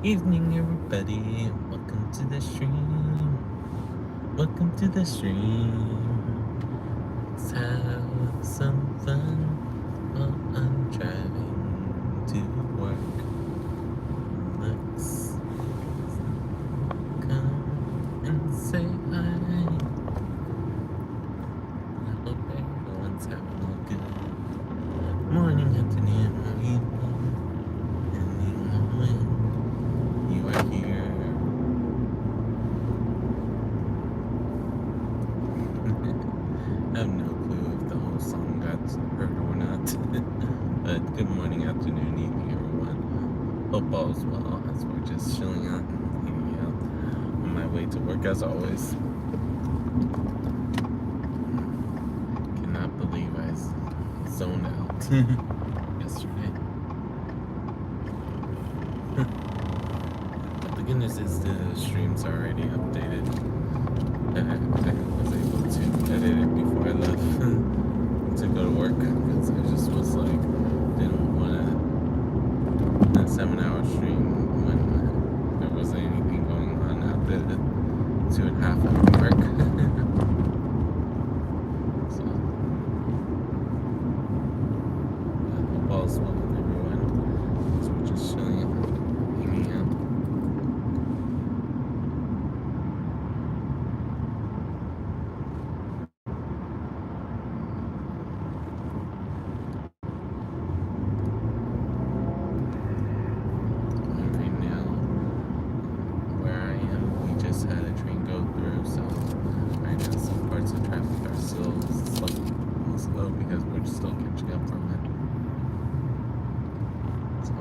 Evening, everybody. Welcome to the stream. Welcome to the stream. Let's have some fun while I'm driving to work. Let's come and say hi. I hope everyone's having a good morning, afternoon, or evening. Depending when you are here. I have no clue if the whole song got heard or not. But good morning, afternoon, evening, everyone. Hope all's well as we're just chilling out and hanging out on my way to work as always. Cannot believe I zoned out yesterday. But the good news is the stream's already updated. I was able to edit it before I left to go to work because I just was like, didn't want a 7-hour stream when there wasn't anything going on after the 2.5 hour work. So, hope all's well with everyone. So we're just chilling out, hanging out. Had a train go through, so right now some parts of traffic are still slow because we're still catching up from it. So.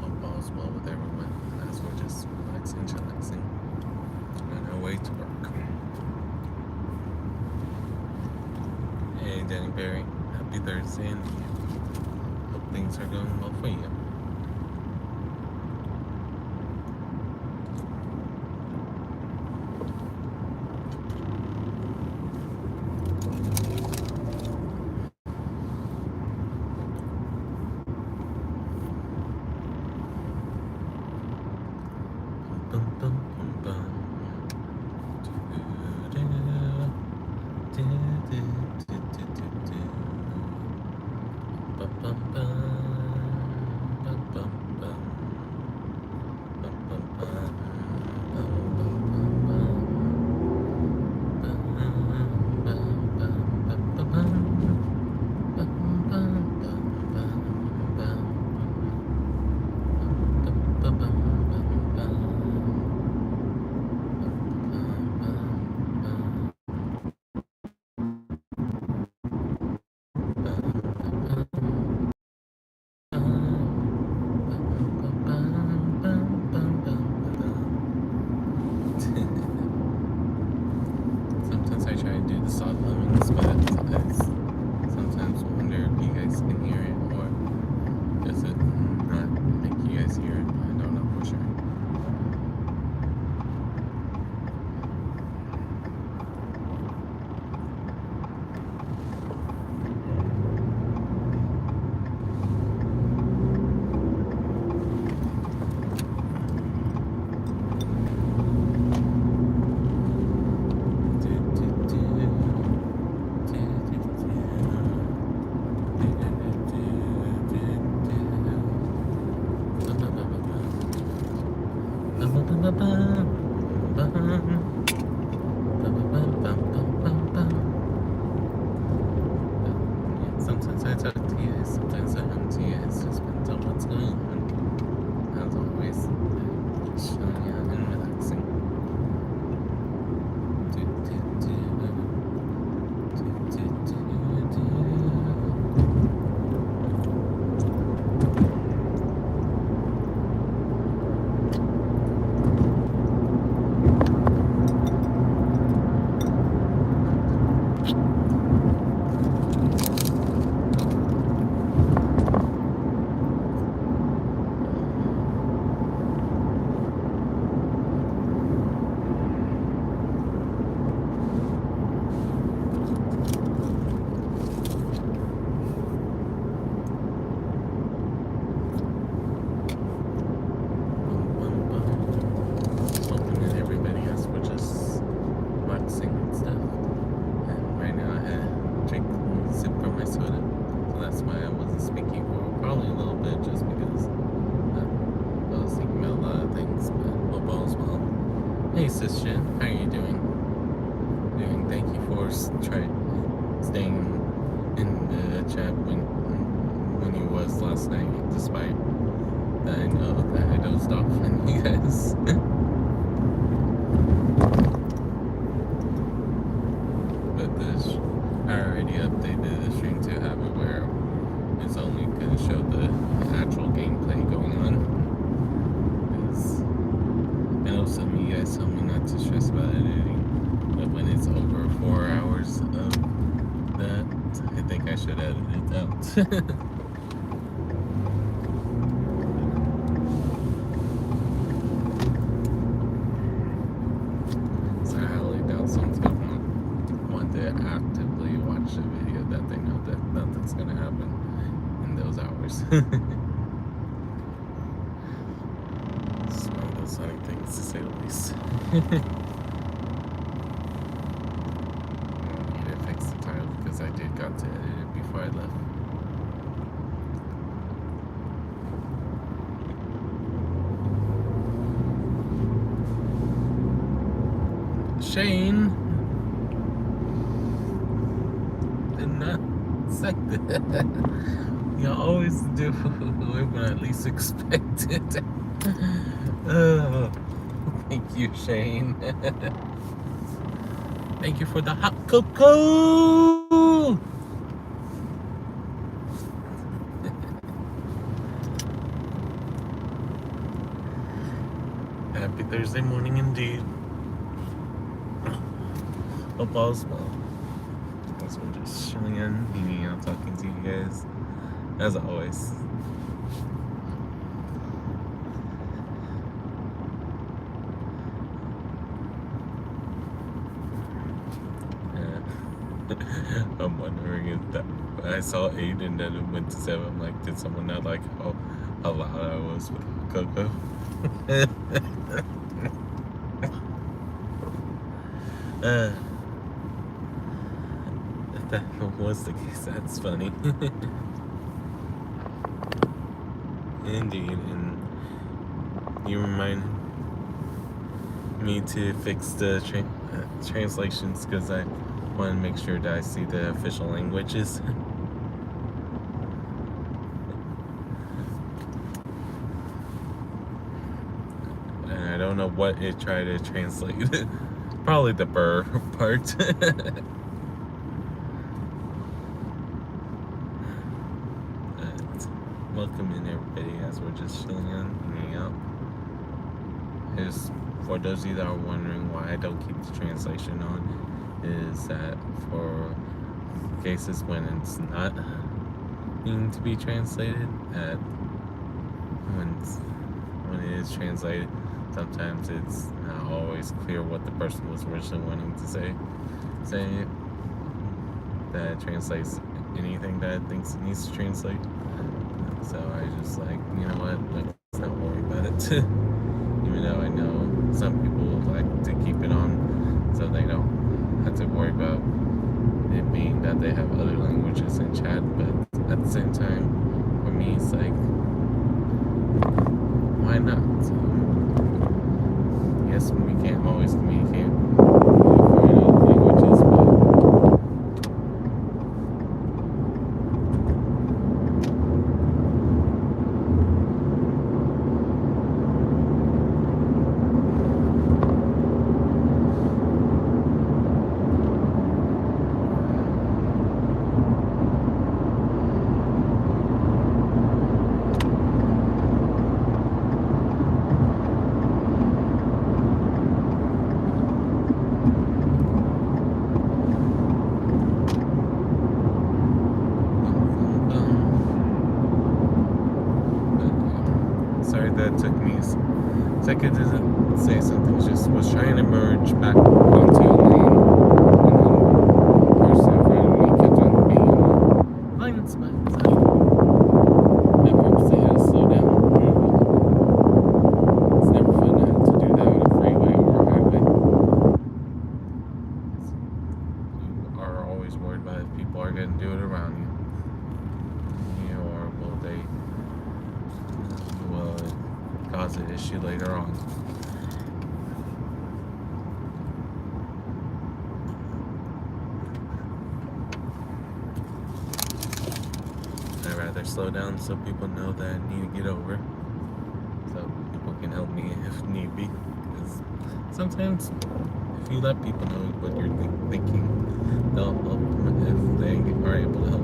Hope all's well with everyone as we're just relaxing, chillaxing on our way to work. Hey, Danny Berry, happy Thursday, and hope things are going well for you. Sometimes I try to do the soft hummings, but I sometimes wonder if you guys can hear it, or does it not make you guys hear it? I don't know for sure. Sometimes I talk to you guys, sometimes I hum to you guys, just depends on what's going on. As always, just chilling out and relaxing. Sis Shin, how are you doing? Thank you for staying in the chat when you was last night, despite that I know that I dozed off on you guys. But I already updated the stream to have it where it's only going to show the actual gameplay going on. I know some of you guys told me not to stress about editing, but when it's over 4 hours of that, I think I should edit it out. So I highly doubt someone's going to want to actively watch the video that they know that nothing's going to happen in those hours. It's one of those funny things, to say the least. I need to fix the title because I got to edit it before I left. Shane did not say that. You always do when I least expect it. Thank you, Shane. Thank you for the hot cocoa. Happy Thursday morning indeed. Hope all's well. As we're just chilling in, hanging out, talking to you guys, as always. I'm wondering if that I saw 8 and then it went to 7. I'm like, did someone not like how loud I was with Coco? If that was the case, that's funny. Indeed, and you remind me to fix the translations because I want to make sure that I see the official languages. And I don't know what it tried to translate. Probably the burr part. Welcome in everybody as we're just chilling in, hanging out. For those of you that are wondering why I don't keep the translation on, is that for cases when it's not needing to be translated, when it is translated, sometimes it's not always clear what the person was originally wanting to say that translates anything that it thinks it needs to translate. So I just like, you know what, let's not worry about it. Even though I know some people like to keep it on so they don't have to worry about it being that they have other languages in chat, but at the same time, for me, it's like, why not? Yes, we can't always communicate in other languages, but that took me a second to say something. Just was trying to merge back onto a lane, and then the person in front of me kept on being in the blind spot. So that purposely had to slow down. It's never fun to have to do that on a freeway or a highway. You are always worried about if people are going to do it around you. Or will they cause an issue later on. or slow down so people know that I need to get over. So people can help me if need be. Because sometimes if you let people know what you're thinking, they'll help if they are able to help.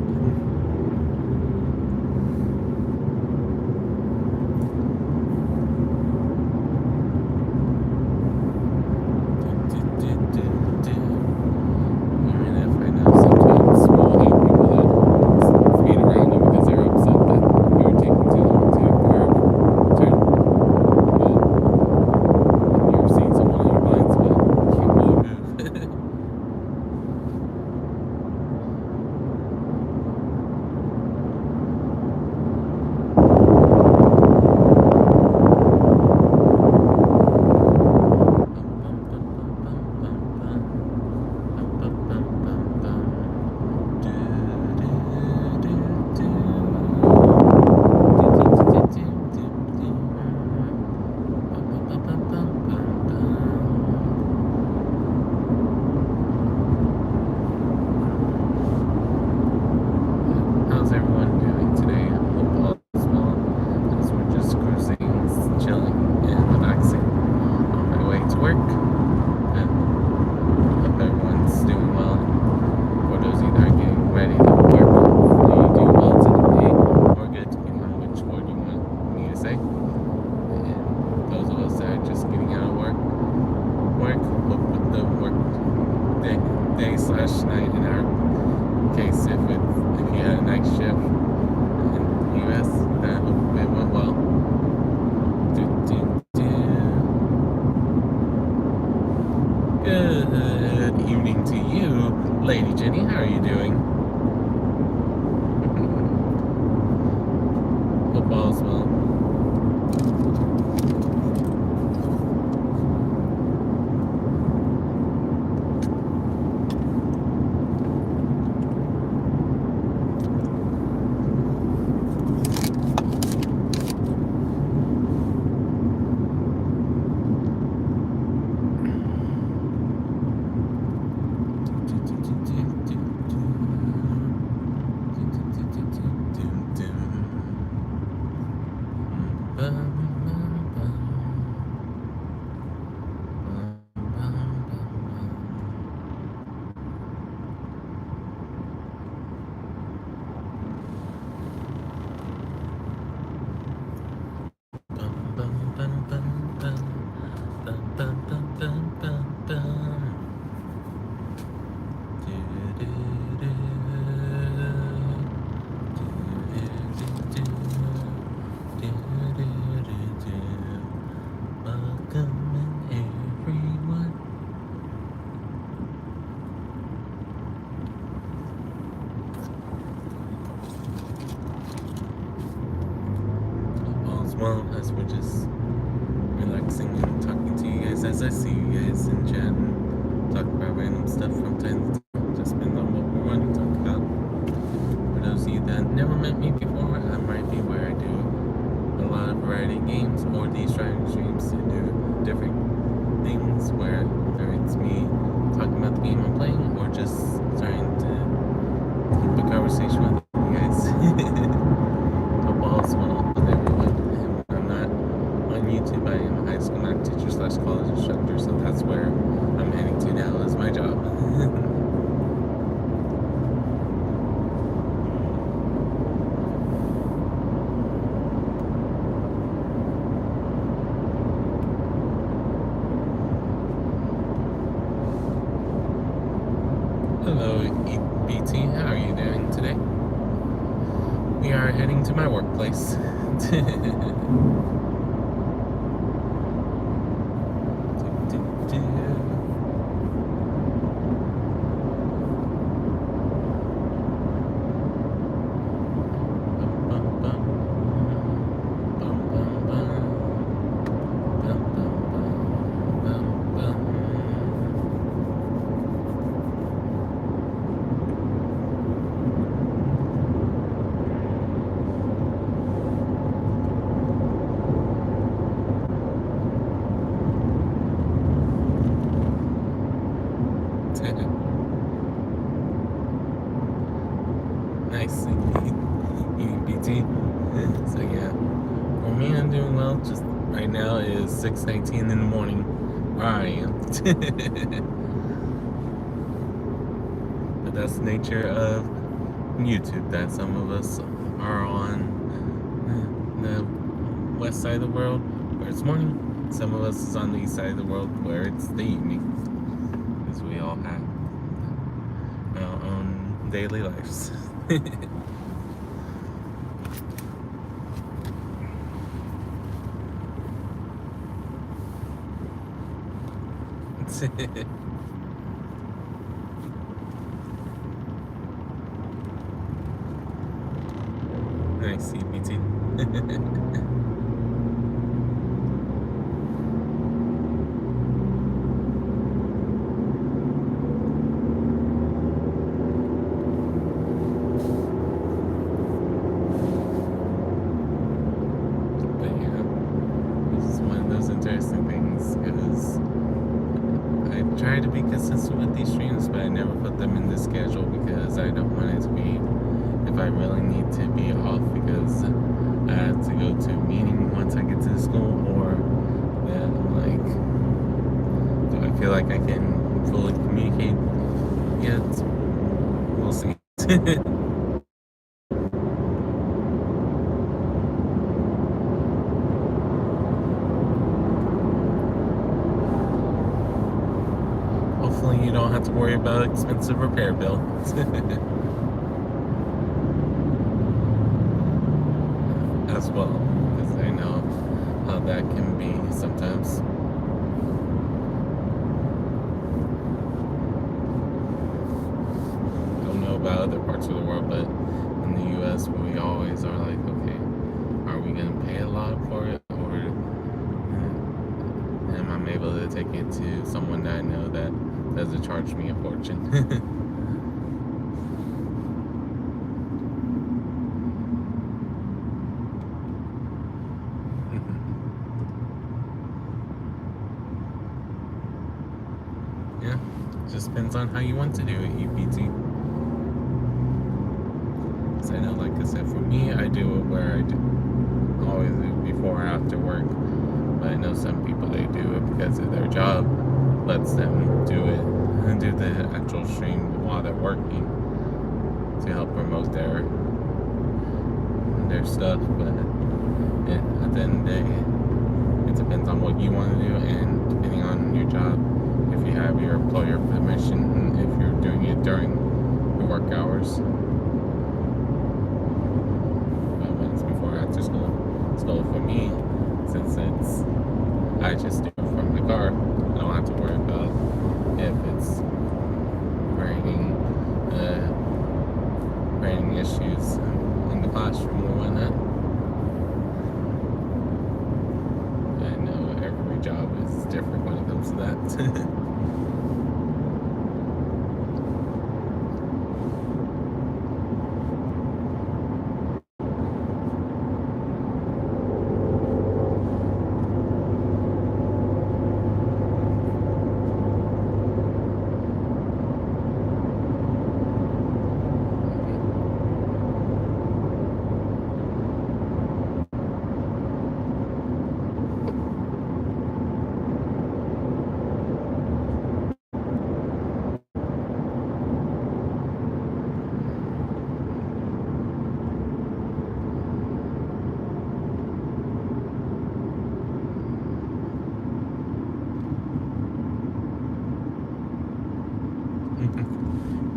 How's everyone doing today? I hope all is well as we're just cruising, chilling, and relaxing on my way to work. And I hope everyone's doing well. For those either getting ready to work, hopefully you do well today, or good, depending on which word you want me to say. And those of us that are just getting out of work, hope with the work day/night in our case, if you had a night shift in the US, I hope it went well. Good evening to you, Lady Jenny. How are you doing? Hope all is well. Well, as we're just relaxing and talking to you guys, as I see you guys in chat and talk about random stuff from time to time, just depends on what we want to talk about. For those of you that never met me before, I'm Rhypi, where I do a lot of variety of games or these driving streams to do different things, where whether it's me talking about the game I'm playing or just trying to keep a conversation with you guys. Hope all's well with everyone. YouTube. I am a high school math teacher / college instructor, so that's where I'm heading to now is my job. Hello, BT. How are you doing today? We are heading to my workplace. 6:19 in the morning where I am. But that's the nature of YouTube, that some of us are on the west side of the world where it's morning. Some of us is on the east side of the world where it's the evening. Because we all have our own daily lives. Nice CBT. But yeah, this is one of those interesting things because I try to be consistent with these streams, but I never put them in the schedule because I don't want it to be, if I really need to be off because I have to go to a meeting once I get to the school, or that I'm like, do I feel like I can fully communicate yet? We'll see. Hopefully you don't have to worry about expensive repair bill. As well, because I know how that can be sometimes. Don't know about other parts of the world, but in the US we always are like, okay, are we gonna pay a lot for it, or am I able to take it to someone that I know that doesn't charge me a fortune? Yeah, just depends on how you want to do it, EPT. Because I know, like I said, for me, I do it where I do always before or after work. But I know some people, they do it because of their job lets them do it and do the actual stream while they're working to help promote their stuff. But at the end of the day, it depends on what you want to do and depending on your job. If you have your employer permission, and if you're doing it during your work hours. But when it's before or after school, for me, since I just do it from the car, I don't have to worry about if it's raining issues in the classroom or whatnot. I know every job is different when it comes to that.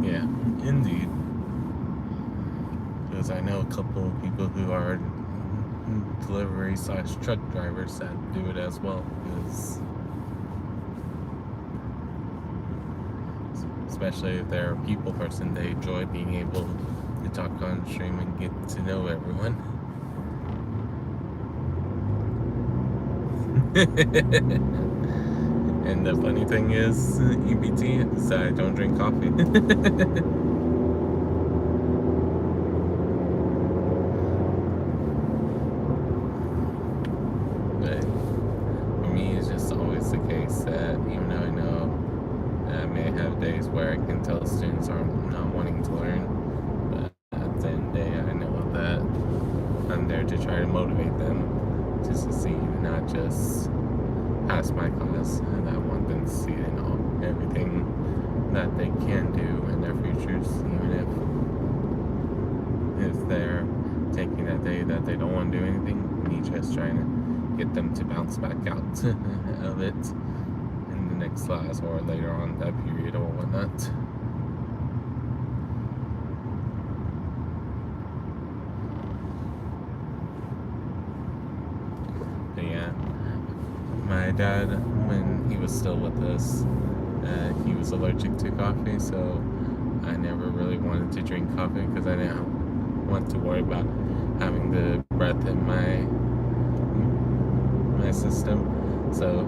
Yeah, indeed. Because I know a couple of people who are delivery / truck drivers that do it as well. Because especially if they're a people person, they enjoy being able to talk on stream and get to know everyone. And the funny thing is, EBT, is that I don't drink coffee. But for me, it's just always the case that even though I know that I may have days where I can tell students are not wanting to learn, but at the end of the day, I know that I'm there to try to motivate them to succeed, not just pass my class, and I want them to see everything that they can do in their futures, even if they're taking that day that they don't want to do anything. Me just trying to get them to bounce back out of it in the next class or later on that period or whatnot. But yeah, my dad, when he was still with us, he was allergic to coffee, so I never really wanted to drink coffee because I didn't want to worry about having the breath in my system. So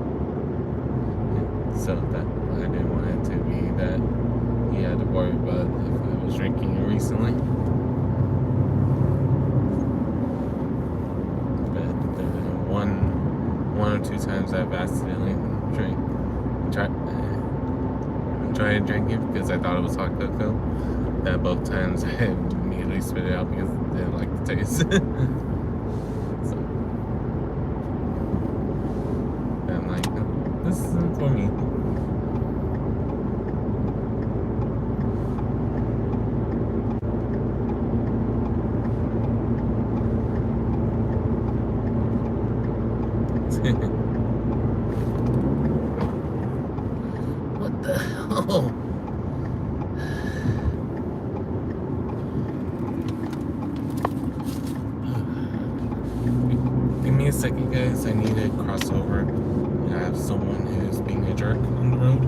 that I didn't want it to be that he had to worry about if I was drinking it recently. But the one or two times I've accidentally tried drinking because I thought it was hot cocoa. That both times I immediately spit it out because I didn't like the taste. So I'm like, this isn't for me. What the hell? Give me a second, guys. I need to cross over. I have someone who's being a jerk on the road.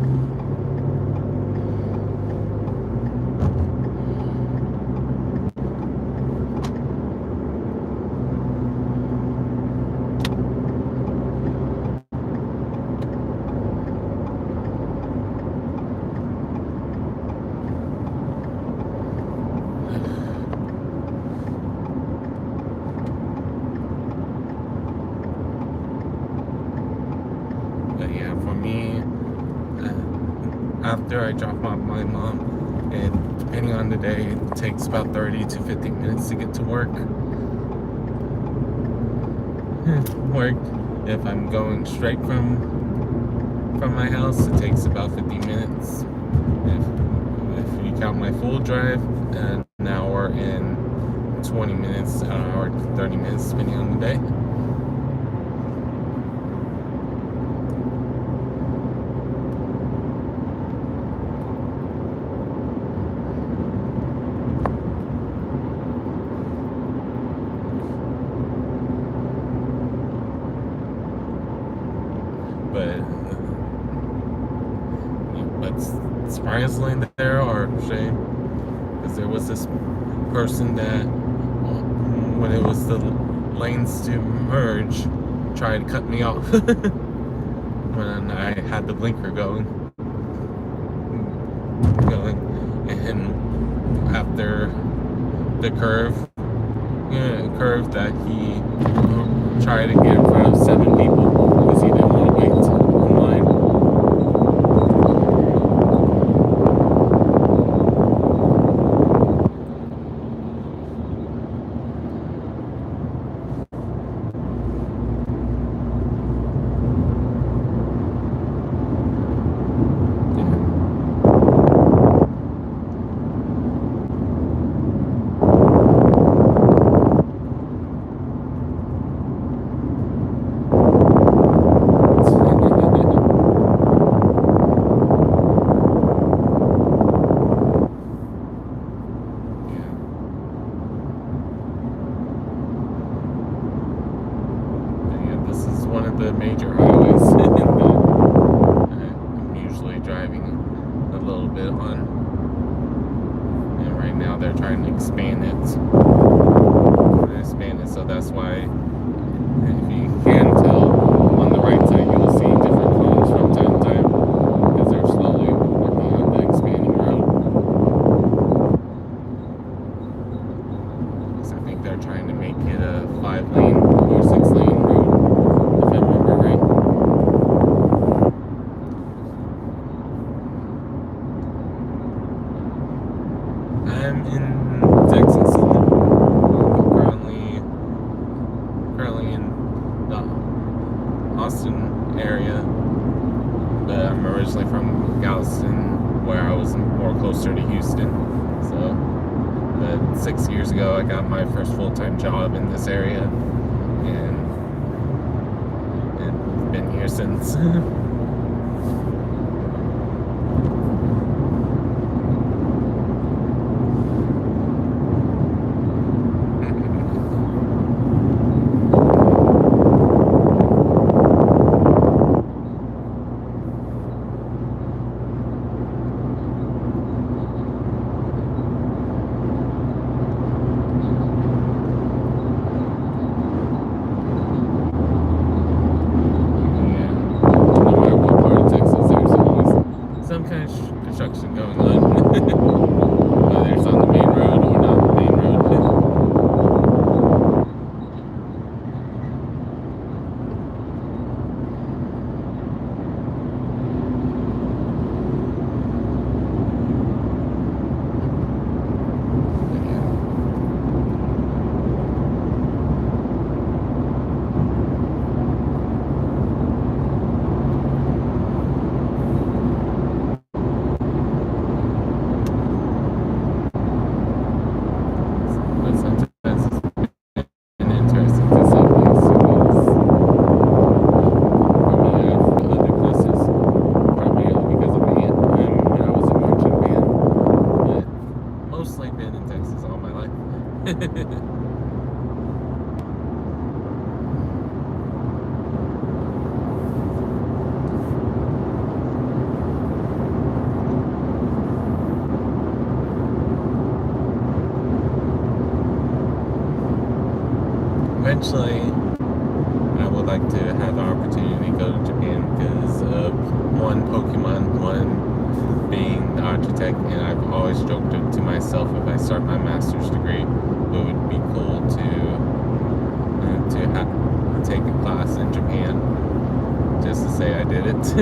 But yeah, for me, after I drop off my mom, and depending on the day, it takes about 30 to 50 minutes to get to work. If I'm going straight from my house, it takes about 50 minutes. If you count my full drive, an hour and 20 minutes, an hour and 30 minutes, depending on the day. But surprisingly, there are, Shane, because there was this person that, when it was the lanes to merge, tried to cut me off when I had the blinker going, and after the curve that he tried to get in front of 7 people because he didn't want to wait in line. I'm originally from Galveston, where I was more closer to Houston. So, but 6 years ago, I got my first full-time job in this area, and been here since. Some kind of construction going on, whether it's on the main road or not the main road. Eventually, I would like to have the opportunity to go to Japan because of one, Pokemon, one being the architect, and I've always joked to myself, if I start my master's degree, it would be cool to take a class in Japan just to say I did it.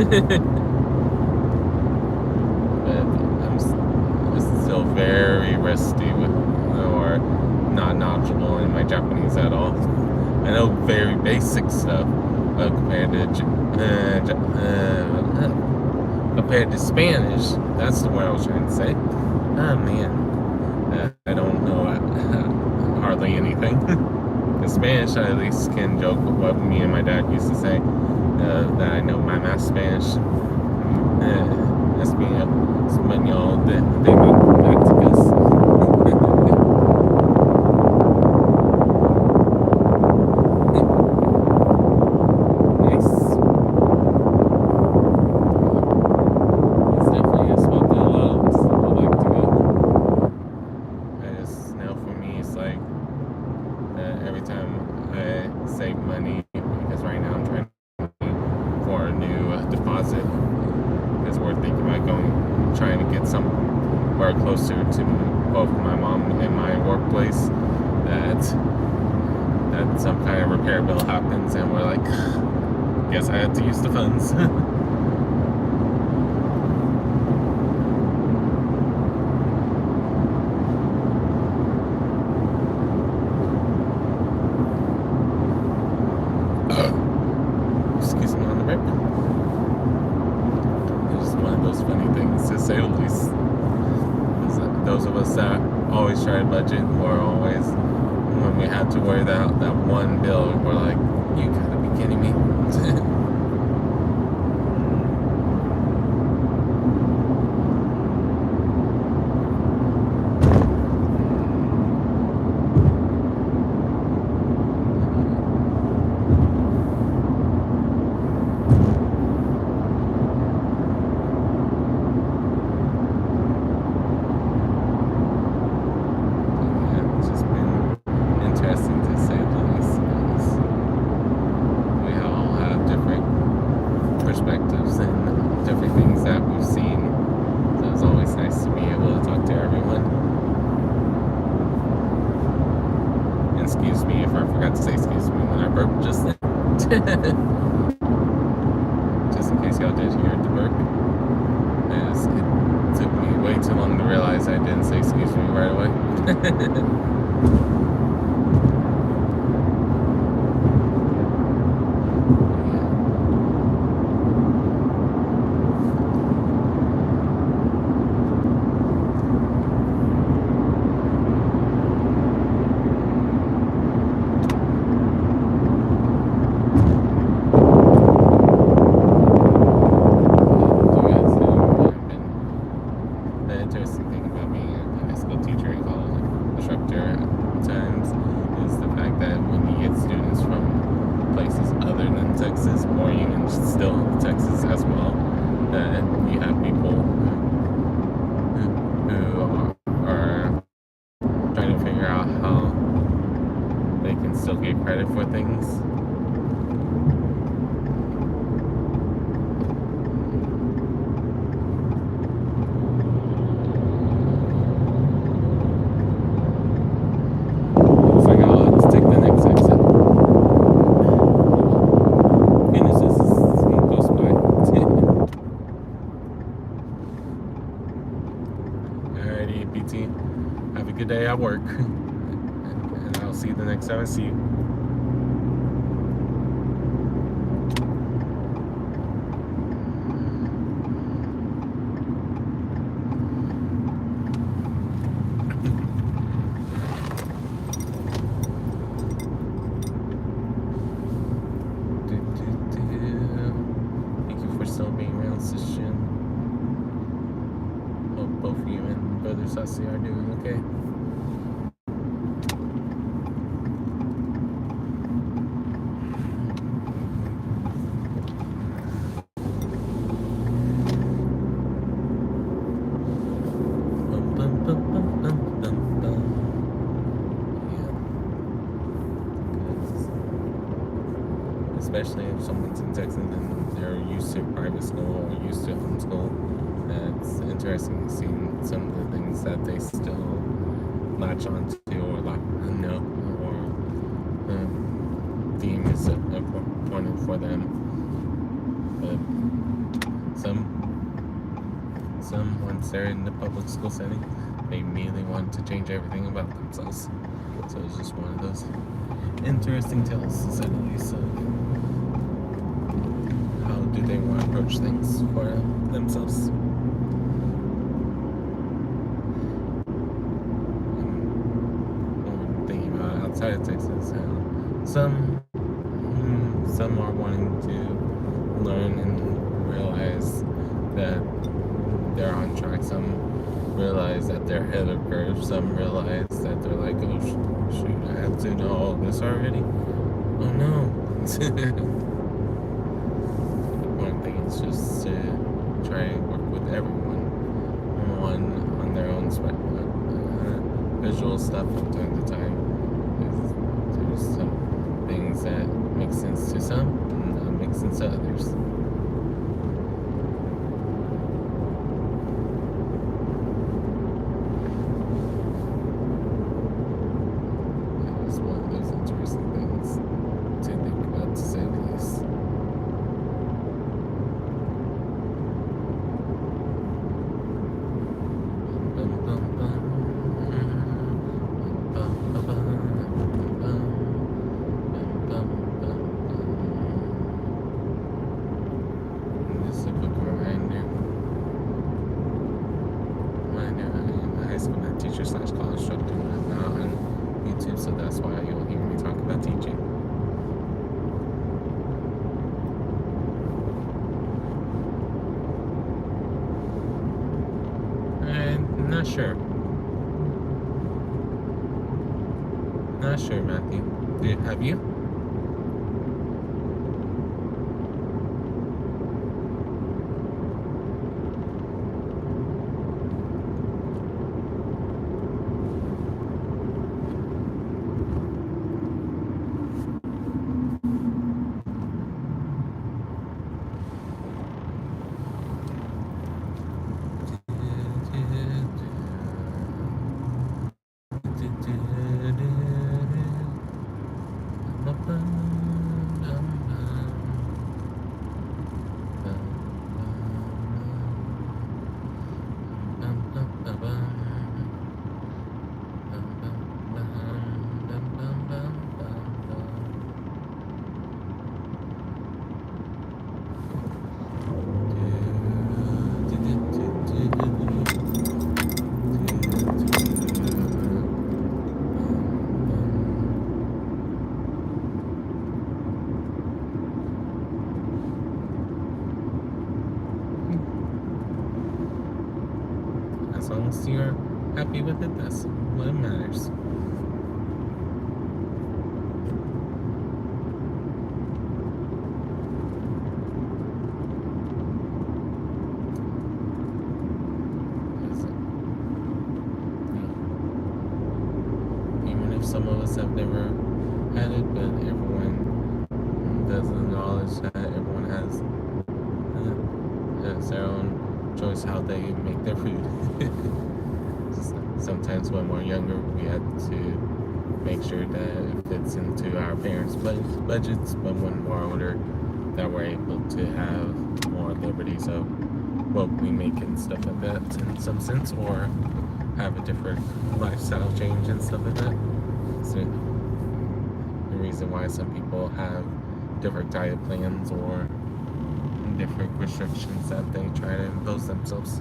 But I'm still very rusty with, or not knowledgeable in my Japanese at all. I know very basic stuff, but compared to Spanish, that's the word I was trying to say. Oh man, I don't know hardly anything. In Spanish, I at least can joke with what me and my dad used to say, that I know my math Spanish. Es mi español de matemáticas. Closer to both my mom and my workplace, that some kind of repair bill happens and we're like, guess I had to use the funds. Excuse me on the rip. It's just one of those funny things, to say the least. Those of us that always try to budget, or always, when we had to worry that one bill, we're like, you gotta be kidding me. Perspectives and different things that we've seen. So it's always nice to be able to talk to everyone. And excuse me if I forgot to say excuse me when I burped just then. Just in case y'all did hear the burp. As it took me way too long to realize I didn't say excuse me right away. good day at work. And I'll see you the next time I see you. Thank you for still being around, Sishin. Hope both of you and Brother Sasi are doing okay. Especially if someone's in Texas and they're used to private school or used to homeschool. It's interesting seeing some of the things that they still latch onto or know or deem is important for them. But some once they're in the public school setting, they immediately want to change everything about themselves. So it's just one of those interesting tales, to say the least. So how do they want to approach things for themselves? I'm thinking about outside of Texas, some are wanting to learn and realize that they're on track. Some realize that they're ahead of curve. Some realize that they're like, oh shoot, I have to know all this already. Oh no. One thing is just to try and work with everyone on their own visual stuff from time to time. There's some things that make sense to some and not make sense to others. It's one of those interesting things to think about, to say the least. This is a quick reminder. I am a high school math teacher / college instructor, not on YouTube, so that's why you'll hear me talk about teaching. I'm not sure. Not sure, Matthew. Have you? As long as you're happy with it, that's what matters. Even if some of us have never had it, but everyone does acknowledge that everyone has their own choice how they make their food. Sometimes when we're younger, we have to make sure that it fits into our parents' budgets, but when we're older, that we're able to have more liberties of what we make and stuff like that in some sense, or have a different lifestyle change and stuff like that. So the reason why some people have different diet plans or different restrictions that they try to impose themselves.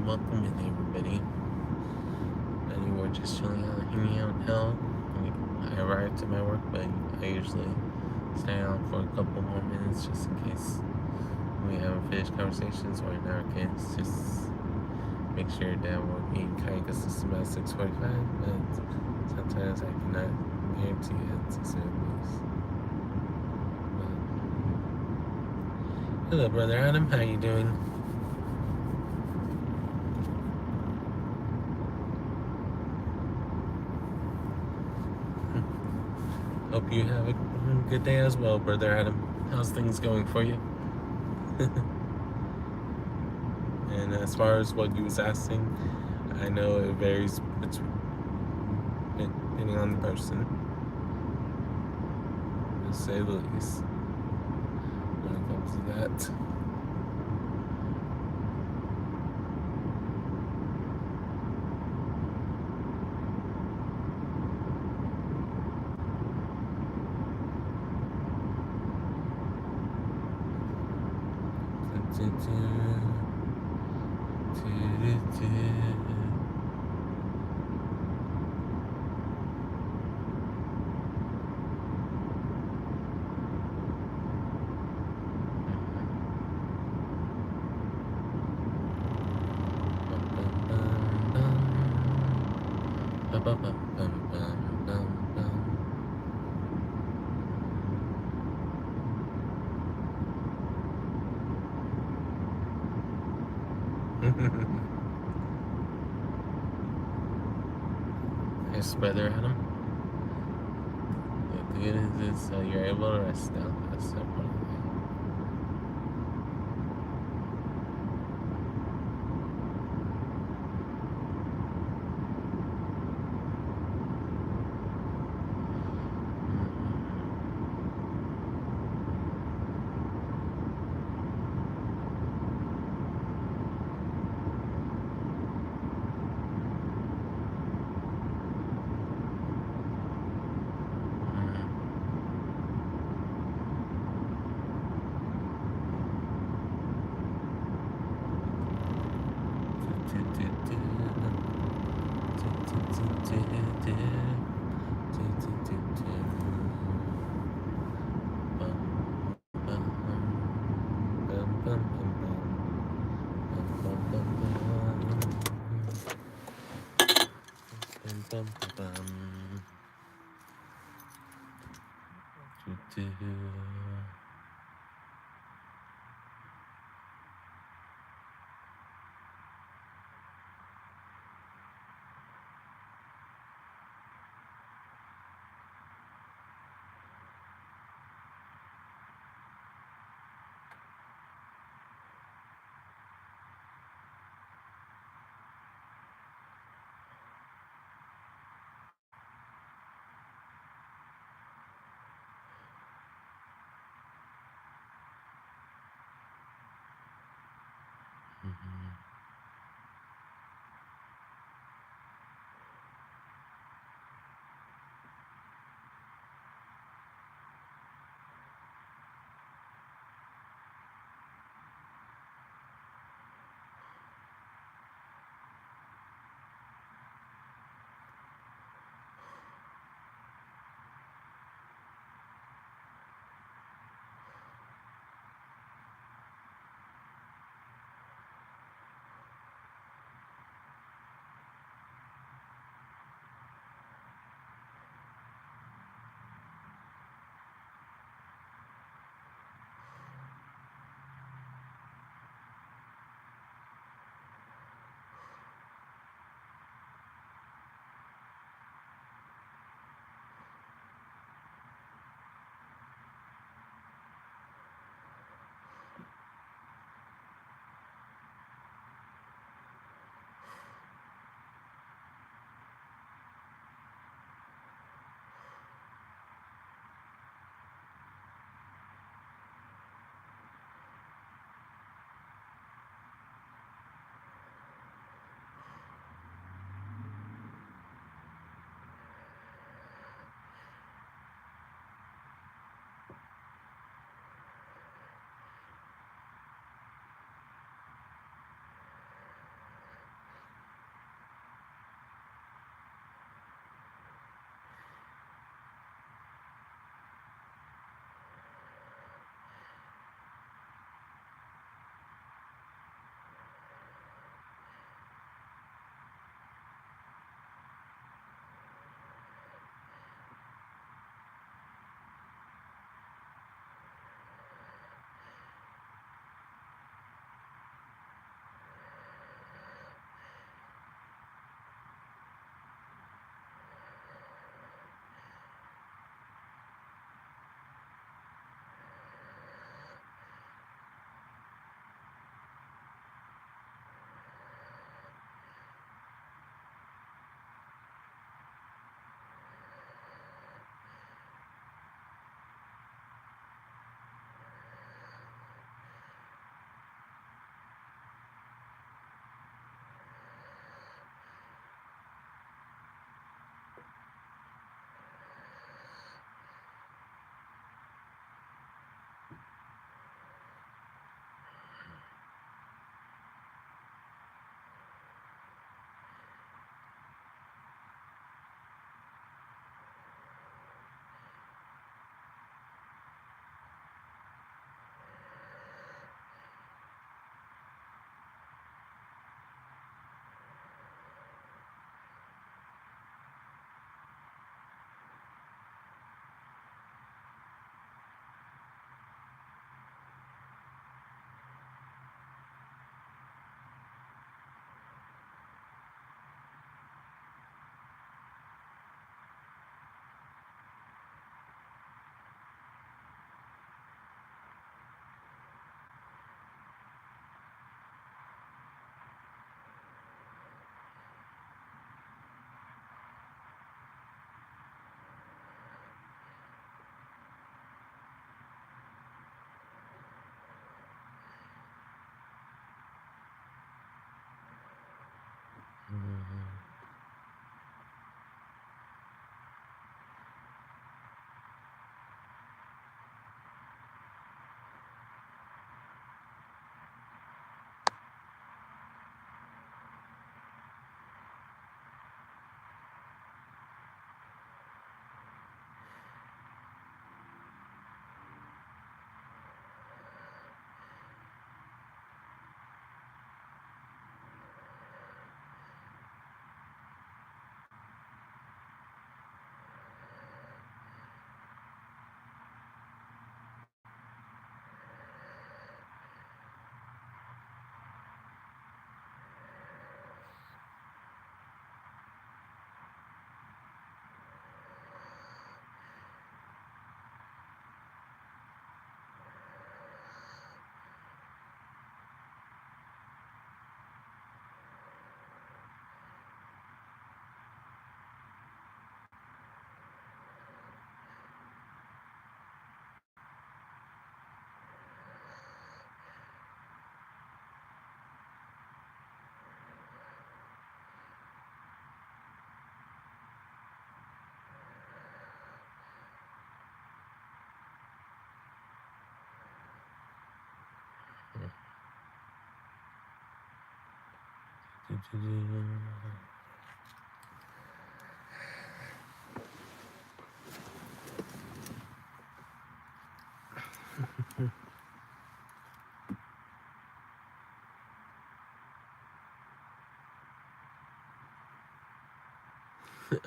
Welcome in, everybody. And we're just chilling out, hanging out now. I arrived to my work, but I usually stay out for a couple more minutes just in case we haven't finished conversations, or in our case, just make sure that we're being kind, because it's about 6:45. But sometimes I cannot guarantee it to say this. Hello, brother Adam. How you doing? Hope you have a good day as well, brother Adam. How's things going for you? And as far as what you was asking, I know it varies depending on the person, to say the least, when it comes to that. Yes, brother Adam. The good is so you're able to rest now. That's so important.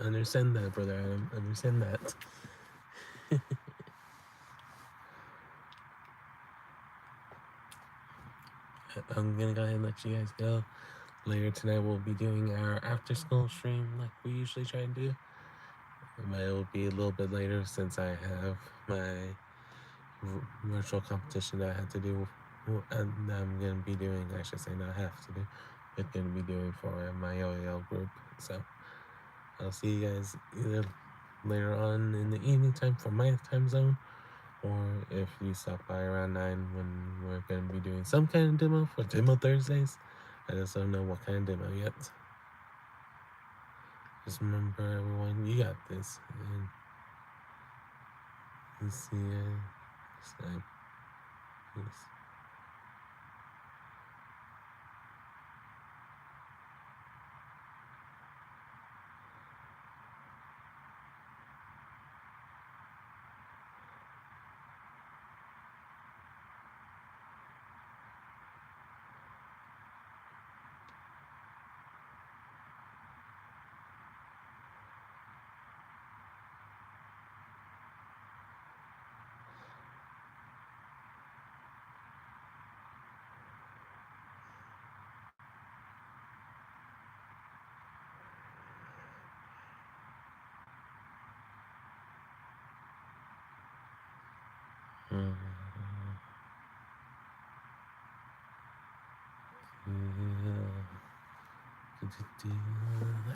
Understand that, brother Adam. Understand that. I'm gonna go ahead and let you guys go. Later tonight, we'll be doing our after school stream like we usually try to do. But it will be a little bit later since I have my virtual competition that I had to do, and I'm gonna be doing. I should say not have to do, but gonna be doing for my OAL group. So I'll see you guys either later on in the evening time for my time zone, or if you stop by around 9 when we're gonna be doing some kind of demo for Demo Thursdays. I just don't know what kind of demo yet. Just remember, everyone, you got this. And you see you next time. Peace.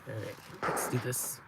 Alright, let's do this.